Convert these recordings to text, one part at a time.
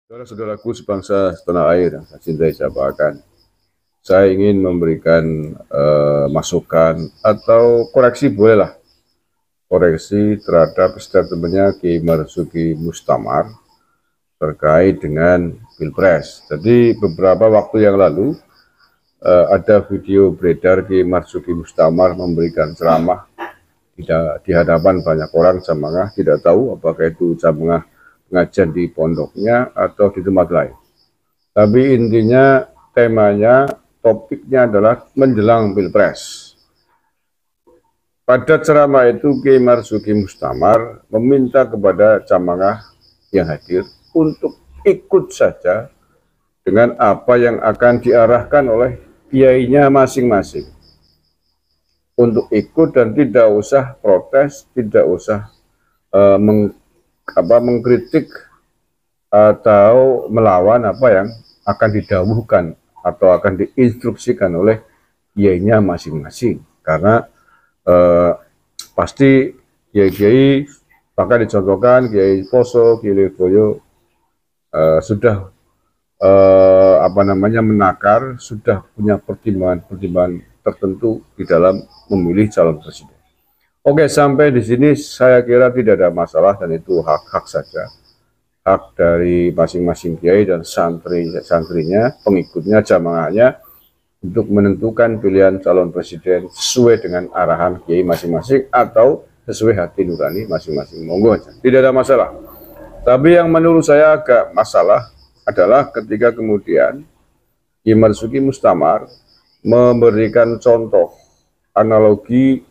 Saudara-saudaraku sebangsa setanah air yang saya cintai, saya banggakan. Saya ingin memberikan masukan atau koreksi, bolehlah koreksi terhadap statementnya Kiai Marzuki Mustamar terkait dengan Pilpres. Jadi beberapa waktu yang lalu ada video beredar Kiai Marzuki Mustamar memberikan ceramah di hadapan banyak orang jamaah, tidak tahu apakah itu jamaah pengajian di pondoknya atau di tempat lain. Tapi intinya temanya, topiknya adalah menjelang Pilpres. Pada ceramah itu Kiai Marzuki Mustamar meminta kepada jamaah yang hadir untuk ikut saja dengan apa yang akan diarahkan oleh kiainya masing-masing. Untuk ikut dan tidak usah protes, tidak usah mengkritik atau melawan apa yang akan didawuhkan atau akan diinstruksikan oleh kiainya masing-masing. Karena pasti kiai-kiai, bahkan dicontohkan Kiai Poso, Kiai Lirboyo sudah menakar, sudah punya pertimbangan tertentu di dalam memilih calon presiden. Oke, sampai di sini saya kira tidak ada masalah dan itu hak-hak saja. Hak dari masing-masing kiai dan santrinya, pengikutnya, jamaahnya untuk menentukan pilihan calon presiden sesuai dengan arahan kiai masing-masing atau sesuai hati nurani masing-masing. Monggo aja, tidak ada masalah. Tapi yang menurut saya agak masalah adalah ketika kemudian Kiai Marzuki Mustamar memberikan contoh analogi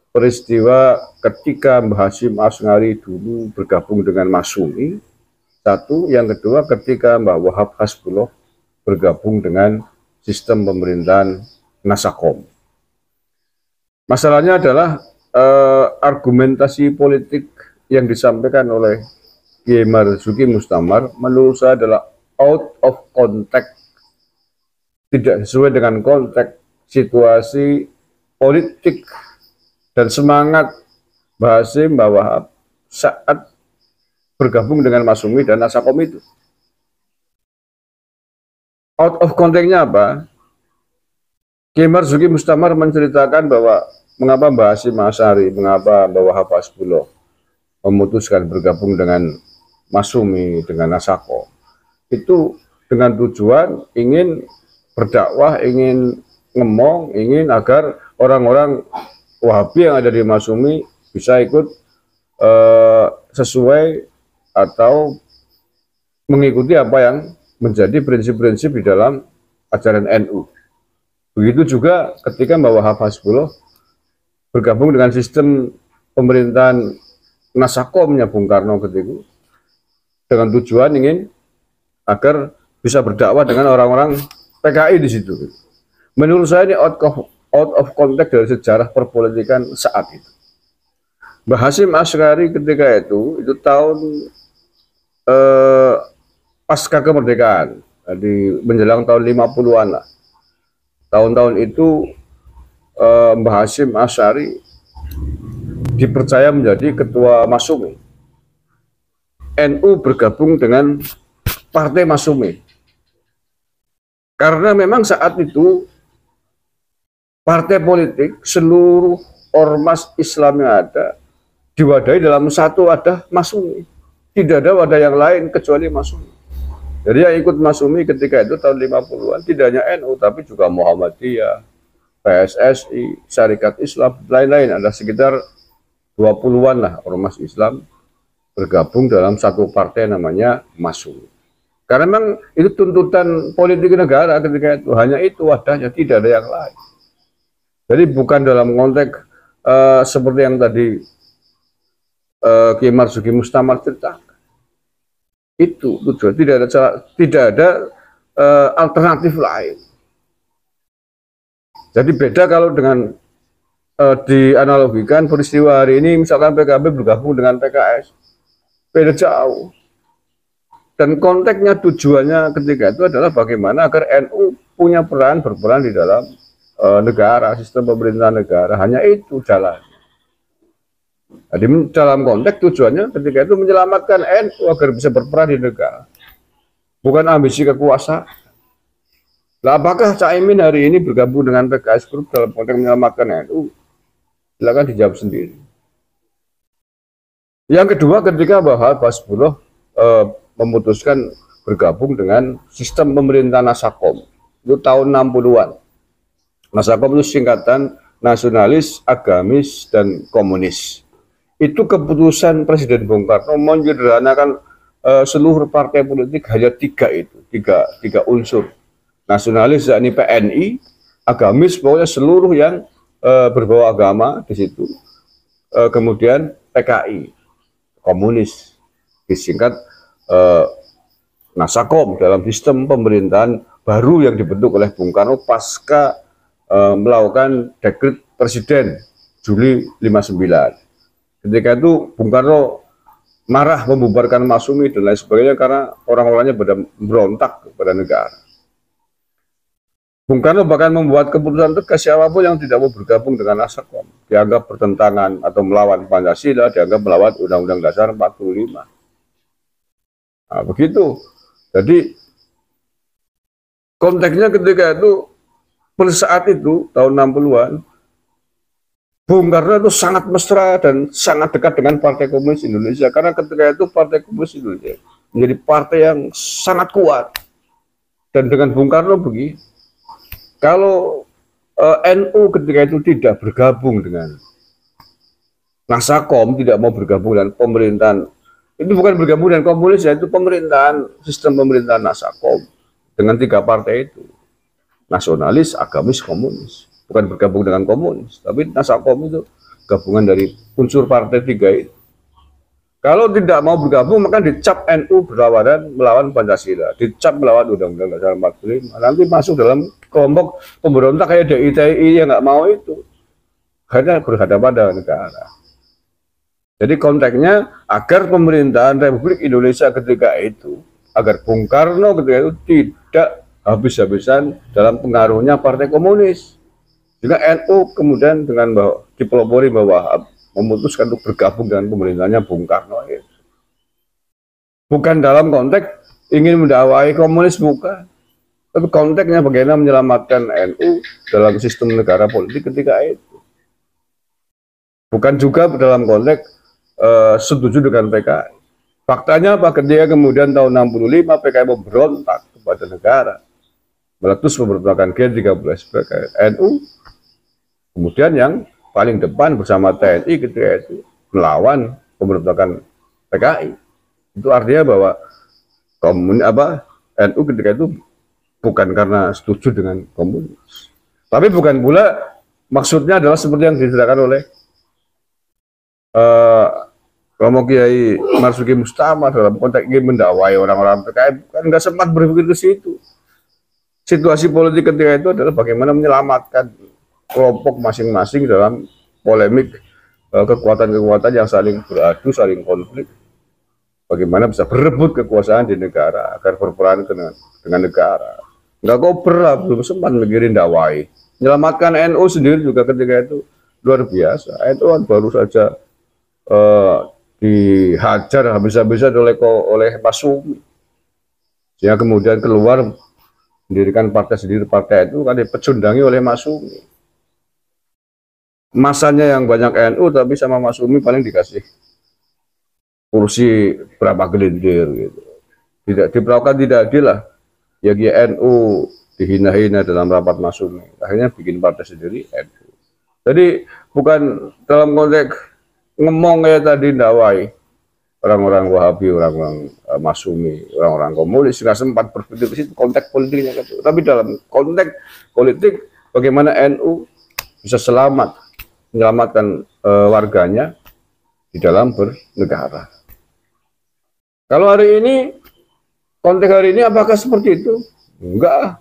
peristiwa ketika Mbah Hasyim Asy'ari dulu bergabung dengan Masyumi. Satu, yang kedua ketika Mbah Wahab Hasbuloh bergabung dengan sistem pemerintahan Nasakom. Masalahnya adalah argumentasi politik yang disampaikan oleh Kiai Marzuki Mustamar menurut saya adalah out of context, tidak sesuai dengan konteks situasi politik dan semangat Mbah Hasyim, Mbah Wahab saat bergabung dengan Masyumi dan Nasakom itu. Out of context-nya apa? Kiai Marzuki Mustamar menceritakan bahwa mengapa Mbah Hasyim Asy'ari, mengapa Mbah Wahab Hasbuloh memutuskan bergabung dengan Masyumi, dengan Nasakom. Itu dengan tujuan ingin berdakwah, ingin ngomong, ingin agar orang-orang Wahabi yang ada di Masyumi bisa ikut sesuai atau mengikuti apa yang menjadi prinsip-prinsip di dalam ajaran NU. Begitu juga ketika Mbah Wahab Hasbuloh bergabung dengan sistem pemerintahan Nasakomnya Bung Karno ketika itu, dengan tujuan ingin agar bisa berdakwah dengan orang-orang PKI di situ. Menurut saya ini out of context dari sejarah perpolitikan saat itu. Mbah Hasyim Asy'ari ketika itu tahun pasca kemerdekaan, di menjelang tahun 50-an lah. Tahun-tahun itu Mbah Hasyim Asy'ari dipercaya menjadi ketua Masyumi. NU bergabung dengan Partai Masyumi. Karena memang saat itu partai politik seluruh ormas Islam yang ada diwadahi dalam satu wadah Masyumi. Tidak ada wadah yang lain kecuali Masyumi. Jadi yang ikut Masyumi ketika itu tahun 50-an tidak hanya NU tapi juga Muhammadiyah, PSSI, Syarikat Islam, lain-lain. Ada sekitar 20-an lah ormas Islam bergabung dalam satu partai namanya Masyumi. Karena memang itu tuntutan politik negara ketika itu, hanya itu wadahnya, tidak ada yang lain. Jadi bukan dalam konteks seperti yang tadi Kiai Marzuki Mustamar ceritakan. Itu tujuan, tidak ada alternatif lain. Jadi beda kalau dengan dianalogikan peristiwa hari ini, misalkan PKB bergabung dengan PKS, beda jauh. Dan konteksnya, tujuannya ketika itu adalah bagaimana agar NU punya berperan di dalam negara, sistem pemerintahan negara. Hanya itu jalan. Jadi dalam konteks tujuannya ketika itu menyelamatkan NU agar bisa berperan di negara. bukan ambisi kekuasaan. Nah, apakah Caimin hari ini bergabung dengan PKS Group dalam konteks menyelamatkan NU? Silakan dijawab sendiri. Yang kedua, ketika Bahwa Basbuloh memutuskan bergabung dengan sistem pemerintahan Nasakom, itu tahun 60-an. Nasakom itu singkatan nasionalis, agamis, dan komunis. Itu keputusan Presiden Bung Karno menyederhanakan seluruh partai politik hanya tiga unsur. Nasionalis yakni PNI, agamis pokoknya seluruh yang berbau agama di situ. Kemudian PKI, komunis, disingkat Nasakom dalam sistem pemerintahan baru yang dibentuk oleh Bung Karno pasca melakukan dekret Presiden Juli 59. Ketika itu Bung Karno marah membubarkan Masyumi dan lain sebagainya karena orang-orangnya pada berontak kepada negara. Bung Karno bahkan membuat keputusan tegas siapapun yang tidak mau bergabung dengan Nasakom dianggap bertentangan atau melawan Pancasila, dianggap melawan Undang-Undang Dasar 45. Nah, begitu. Jadi konteksnya ketika itu pada saat itu tahun 60-an Bung Karno itu sangat mesra dan sangat dekat dengan Partai Komunis Indonesia karena ketika itu Partai Komunis Indonesia menjadi partai yang sangat kuat. Dan dengan Bung Karno begini, kalau NU ketika itu tidak bergabung dengan Nasakom, tidak mau bergabung dengan pemerintahan, itu bukan bergabung dengan komunis ya, itu pemerintahan, sistem pemerintahan Nasakom dengan tiga partai itu, nasionalis, agamis, komunis, bukan bergabung dengan komunis, tapi Nasakom itu gabungan dari unsur partai tiga itu. Kalau tidak mau bergabung, maka dicap NU berlawanan melawan Pancasila, dicap melawan Undang-Undang Dasar 45. Nanti masuk dalam kelompok pemberontak kayak DITI yang nggak mau itu, karena berhadapan dengan negara. Jadi konteksnya agar pemerintahan Republik Indonesia ketika itu, agar Bung Karno ketika itu tidak habis-habisan dalam pengaruhnya Partai Komunis. Juga NU kemudian dengan dipelopori bahwa memutuskan untuk bergabung dengan pemerintahnya Bung Karno itu. Bukan dalam konteks ingin mendakwai komunis, bukan. Tapi konteksnya bagaimana menyelamatkan NU dalam sistem negara politik ketika itu. Bukan juga dalam konteks setuju dengan PKI. Faktanya apa? Ketika kemudian tahun 65 PKI memberontak kepada negara, meletus pemberontakan G13 PKI NU, kemudian yang paling depan bersama TNI ketika itu melawan pemberontakan PKI. Itu artinya bahwa NU ketika itu bukan karena setuju dengan komunis, tapi bukan pula maksudnya adalah seperti yang diceritakan oleh Romo Kiai Marzuki Mustamar dalam konteks ingin mendakwai orang-orang PKI, kan nggak sempat berpikir ke situ. Situasi politik ketika itu adalah bagaimana menyelamatkan kelompok masing-masing dalam polemik kekuatan-kekuatan yang saling beradu, saling konflik. Bagaimana bisa berebut kekuasaan di negara agar berperan dengan negara. Nggak koper, belum sempat mikirin dakwai. Menyelamatkan NU sendiri juga ketika itu luar biasa. NU kan baru saja dihajar habis-habisan oleh Masyumi. Sehingga kemudian keluar mendirikan partai sendiri, partai itu kan dipecundangi oleh Masyumi. Masanya yang banyak NU, tapi sama Masyumi paling dikasih kursi berapa gelintir gitu. Tidak diperlakukan tidak adil lah. Ya NU dihina-hina dalam rapat Masyumi. Akhirnya bikin partai sendiri NU. Jadi bukan dalam konteks ngomong kayak tadi dakwai orang-orang Wahabi, orang-orang Masyumi, orang-orang komunis, nggak sempat berpikir di situ konteks politiknya gitu. Tapi dalam konteks politik bagaimana NU bisa menyelamatkan warganya di dalam bernegara. Kalau hari ini konteks hari ini apakah seperti itu? Enggak.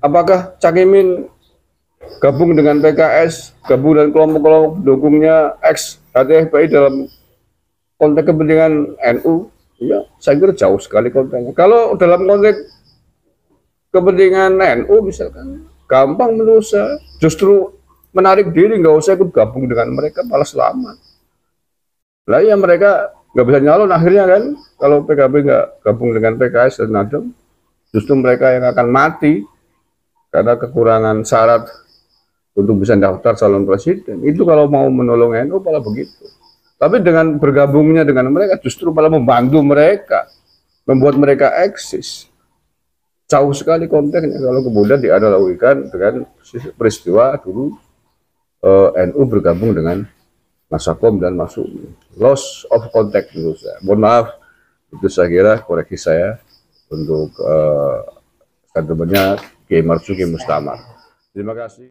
Apakah Caimin gabung dengan PKS, gabung dengan kelompok-kelompok pendukungnya ex-HTFPI dalam konteks kepentingan NU? Ya, saya kira jauh sekali konteksnya. Kalau dalam konteks kepentingan NU misalkan, gampang menurut saya, justru menarik diri, nggak usah ikut gabung dengan mereka, malah selamat. Lah ya mereka nggak bisa nyalon akhirnya kan, kalau PKB nggak gabung dengan PKS dan Nasdem, justru mereka yang akan mati karena kekurangan syarat untuk bisa daftar calon presiden. Itu kalau mau menolong NU malah begitu. Tapi dengan bergabungnya dengan mereka justru malah membantu mereka, membuat mereka eksis. Jauh sekali konteksnya kalau kemudian dianalogikan dengan peristiwa dulu NU bergabung dengan Masakom dan Masuk. Loss of contact menurut saya. Mohon maaf, itu saya kira koreksi saya untuk statementnya Kiai Marzuki Mustamar. Terima kasih.